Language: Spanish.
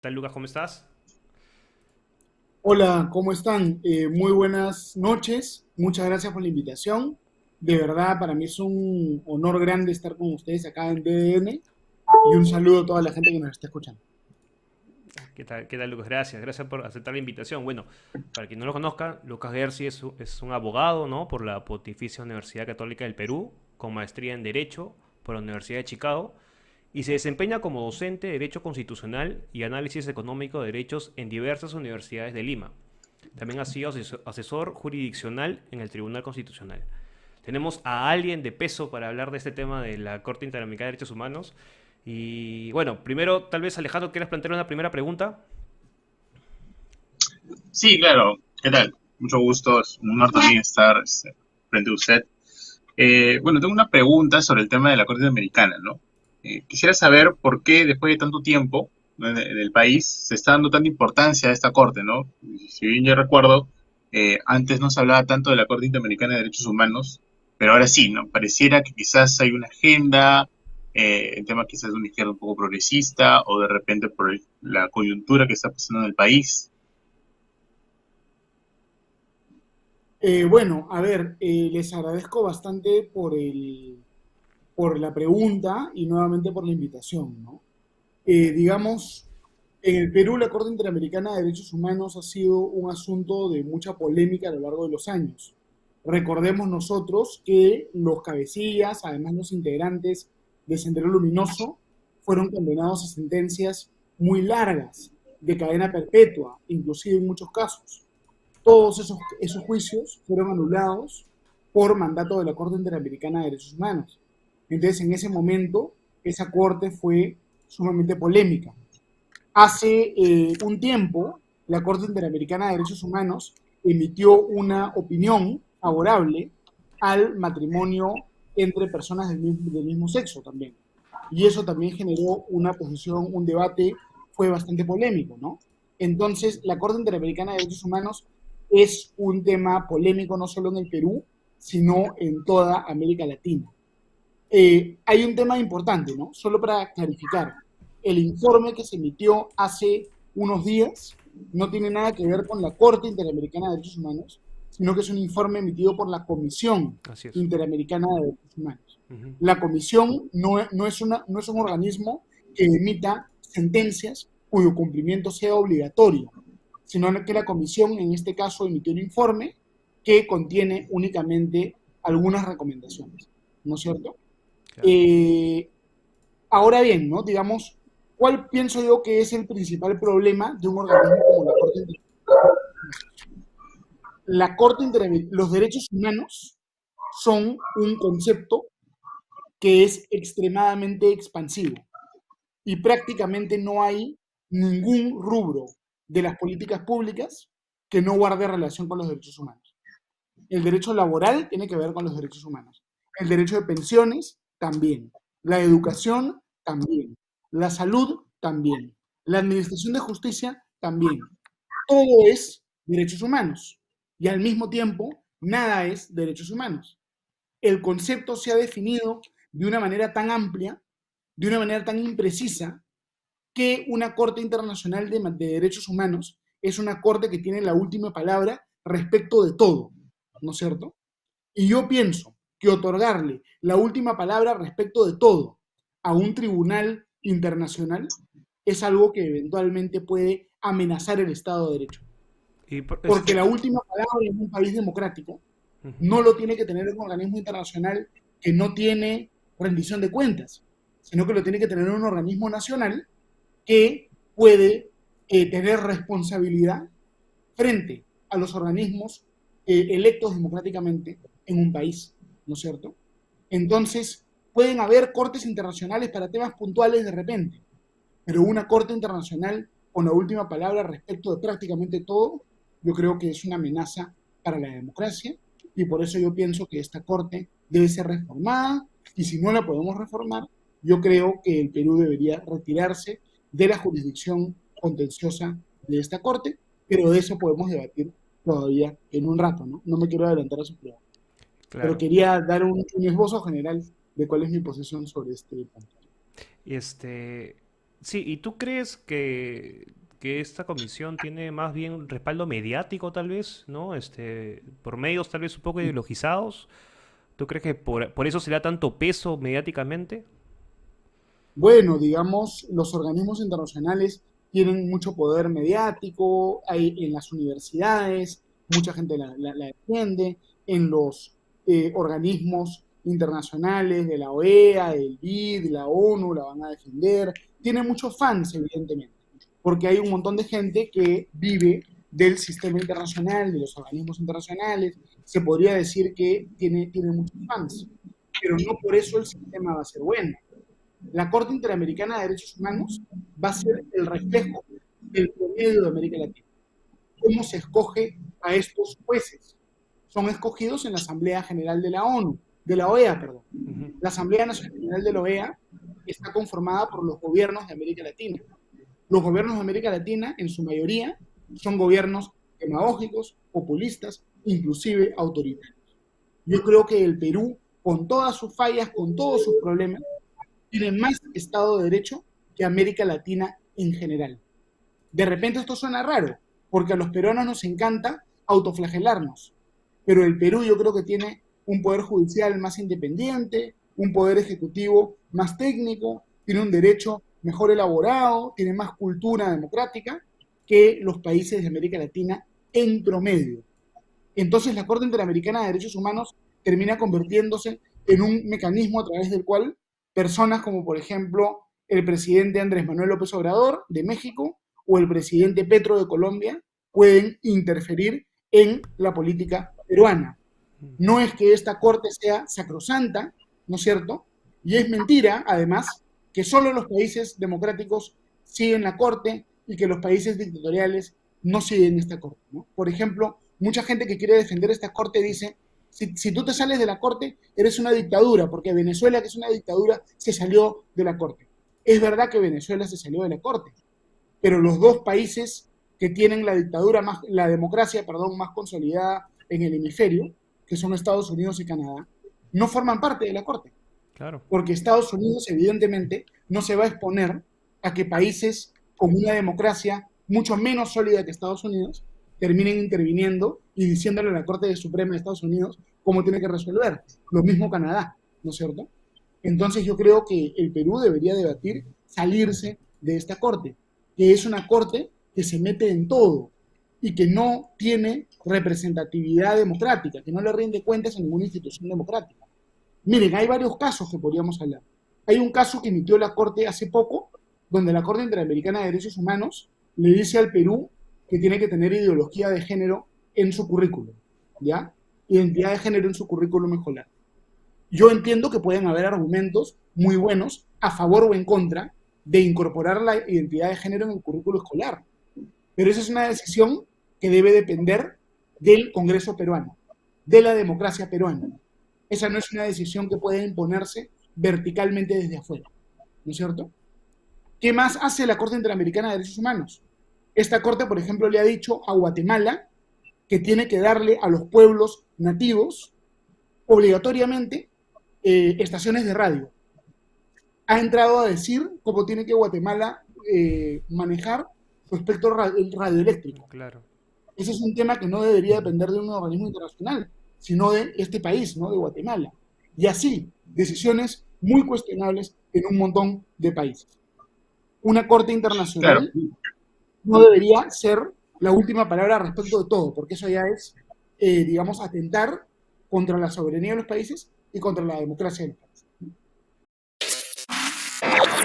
¿Tal, Lucas? ¿Cómo estás? Hola, ¿cómo están? Muy buenas noches. Muchas gracias por la invitación. De verdad, para mí es un honor grande estar con ustedes acá en DDN y un saludo a toda la gente que nos está escuchando. ¿Qué tal, Lucas? Gracias por aceptar la invitación. Bueno, para quien no lo conozca, Lucas Gersi es un abogado, ¿no? Por la Pontificia Universidad Católica del Perú, con maestría en Derecho por la Universidad de Chicago, y se desempeña como docente de Derecho Constitucional y Análisis Económico de Derechos en diversas universidades de Lima. También ha sido asesor jurisdiccional en el Tribunal Constitucional. Tenemos a alguien de peso para hablar de este tema de la Corte Interamericana de Derechos Humanos. Y bueno, primero, tal vez Alejandro, ¿quieres plantear una primera pregunta? Sí, claro. ¿Qué tal? Mucho gusto. Es un honor también estar frente a usted. Bueno, tengo una pregunta sobre el tema de la Corte Americana, ¿no? Quisiera saber por qué después de tanto tiempo, ¿no? en el país se está dando tanta importancia a esta Corte, ¿no? Si bien yo recuerdo, antes no se hablaba tanto de la Corte Interamericana de Derechos Humanos, pero ahora sí, ¿no? Pareciera que quizás hay una agenda, el tema quizás de una izquierda un poco progresista, o de repente por la coyuntura que está pasando en el país. Bueno, a ver, les agradezco bastante por la pregunta y nuevamente por la invitación, ¿no? Digamos, en el Perú la Corte Interamericana de Derechos Humanos ha sido un asunto de mucha polémica a lo largo de los años. Recordemos nosotros que los cabecillas, además los integrantes de Sendero Luminoso, fueron condenados a sentencias muy largas, de cadena perpetua, inclusive en muchos casos. Todos esos juicios fueron anulados por mandato de la Corte Interamericana de Derechos Humanos. Entonces, en ese momento, esa corte fue sumamente polémica. Hace un tiempo, la Corte Interamericana de Derechos Humanos emitió una opinión favorable al matrimonio entre personas del mismo sexo también. Y eso también generó una posición, un debate, fue bastante polémico, ¿no? Entonces, la Corte Interamericana de Derechos Humanos es un tema polémico no solo en el Perú, sino en toda América Latina. Hay un tema importante, ¿no? Solo para clarificar. El informe que se emitió hace unos días no tiene nada que ver con la Corte Interamericana de Derechos Humanos, sino que es un informe emitido por la Comisión Así es. Interamericana de Derechos Humanos. Ujú. La comisión no es un organismo que emita sentencias cuyo cumplimiento sea obligatorio, sino que la comisión en este caso emitió un informe que contiene únicamente algunas recomendaciones, ¿no es cierto? Claro. Eh, Ahora bien, ¿no? Digamos, ¿cuál pienso yo que es el principal problema de un organismo como la Corte Interamericana? Los derechos humanos son un concepto que es extremadamente expansivo y prácticamente no hay ningún rubro de las políticas públicas que no guarde relación con los derechos humanos. El derecho laboral tiene que ver con los derechos humanos. El derecho de pensiones también. La educación también. La salud también. La administración de justicia también. Todo es derechos humanos. Y al mismo tiempo, nada es derechos humanos. El concepto se ha definido de una manera tan amplia, de una manera tan imprecisa, que una Corte Internacional de Derechos Humanos es una corte que tiene la última palabra respecto de todo, ¿no es cierto? Y yo pienso que otorgarle la última palabra respecto de todo a un tribunal internacional es algo que eventualmente puede amenazar el Estado de Derecho. Y Porque la última palabra en un país democrático ujú. no lo tiene que tener un organismo internacional que no tiene rendición de cuentas, sino que lo tiene que tener un organismo nacional que puede tener responsabilidad frente a los organismos electos democráticamente en un país, ¿no es cierto? Entonces, pueden haber cortes internacionales para temas puntuales de repente, pero una corte internacional con la última palabra respecto de prácticamente todo, yo creo que es una amenaza para la democracia y por eso yo pienso que esta corte debe ser reformada y si no la podemos reformar, yo creo que el Perú debería retirarse de la jurisdicción contenciosa de esta corte, pero de eso podemos debatir todavía en un rato, ¿no? No me quiero adelantar a su pregunta, pero Claro. quería dar un esbozo general de cuál es mi posición sobre este punto. Y Sí, ¿y tú crees que esta comisión tiene más bien respaldo mediático, tal vez, ¿no? Por medios tal vez un poco ideologizados. ¿Tú crees que por eso se le da tanto peso mediáticamente? Bueno, digamos, los organismos internacionales tienen mucho poder mediático, hay en las universidades, mucha gente la defiende, en los organismos internacionales de la OEA, del BID, de la ONU, la van a defender. Tiene muchos fans, evidentemente, porque hay un montón de gente que vive del sistema internacional, de los organismos internacionales. Se podría decir que tiene muchos fans, pero no por eso el sistema va a ser bueno. La Corte Interamericana de Derechos Humanos va a ser el reflejo del promedio de América Latina. ¿Cómo se escoge a estos jueces? Son escogidos en la Asamblea General de la ONU, de la OEA, perdón. Ujú. La Asamblea Nacional General de la OEA está conformada por los gobiernos de América Latina. Los gobiernos de América Latina, en su mayoría, son gobiernos demagógicos, populistas, inclusive autoritarios. Yo creo que el Perú, con todas sus fallas, con todos sus problemas, tiene más Estado de Derecho que América Latina en general. De repente esto suena raro, porque a los peruanos nos encanta autoflagelarnos, pero el Perú yo creo que tiene un poder judicial más independiente, un poder ejecutivo más técnico, tiene un derecho mejor elaborado, tiene más cultura democrática que los países de América Latina en promedio. Entonces la Corte Interamericana de Derechos Humanos termina convirtiéndose en un mecanismo a través del cual personas como por ejemplo el presidente Andrés Manuel López Obrador de México o el presidente Petro de Colombia pueden interferir en la política peruana. No es que esta corte sea sacrosanta, ¿no es cierto? Y es mentira, además, que solo los países democráticos siguen la corte y que los países dictatoriales no siguen esta corte, ¿no? Por ejemplo, mucha gente que quiere defender esta corte dice, si tú te sales de la corte, eres una dictadura, porque Venezuela, que es una dictadura, se salió de la corte. Es verdad que Venezuela se salió de la corte, pero los dos países que tienen la dictadura más, la democracia, perdón, más consolidada en el hemisferio, que son Estados Unidos y Canadá, no forman parte de la corte, Claro. porque Estados Unidos evidentemente no se va a exponer a que países con una democracia mucho menos sólida que Estados Unidos terminen interviniendo y diciéndole a la Corte Suprema de Estados Unidos cómo tiene que resolver. Lo mismo Canadá, ¿no es cierto? Entonces yo creo que el Perú debería debatir salirse de esta corte, que es una corte que se mete en todo y que no tiene representatividad democrática, que no le rinde cuentas a ninguna institución democrática. Miren, hay varios casos que podríamos hablar. Hay un caso que emitió la Corte hace poco, donde la Corte Interamericana de Derechos Humanos le dice al Perú que tiene que tener ideología de género en su currículum, ¿ya? Identidad de género en su currículum escolar. Yo entiendo que pueden haber argumentos muy buenos a favor o en contra de incorporar la identidad de género en el currículo escolar, pero esa es una decisión que debe depender del Congreso peruano, de la democracia peruana. Esa no es una decisión que puede imponerse verticalmente desde afuera, ¿no es cierto? ¿Qué más hace la Corte Interamericana de Derechos Humanos? Esta Corte, por ejemplo, le ha dicho a Guatemala que tiene que darle a los pueblos nativos obligatoriamente estaciones de radio. Ha entrado a decir cómo tiene que Guatemala manejar su espectro radioeléctrico. Claro. Ese es un tema que no debería depender de un organismo internacional, sino de este país, ¿no? De Guatemala. Y así, decisiones muy cuestionables en un montón de países. Una corte Claro, internacional no debería ser la última palabra respecto de todo, porque eso ya es, digamos, atentar contra la soberanía de los países y contra la democracia del país.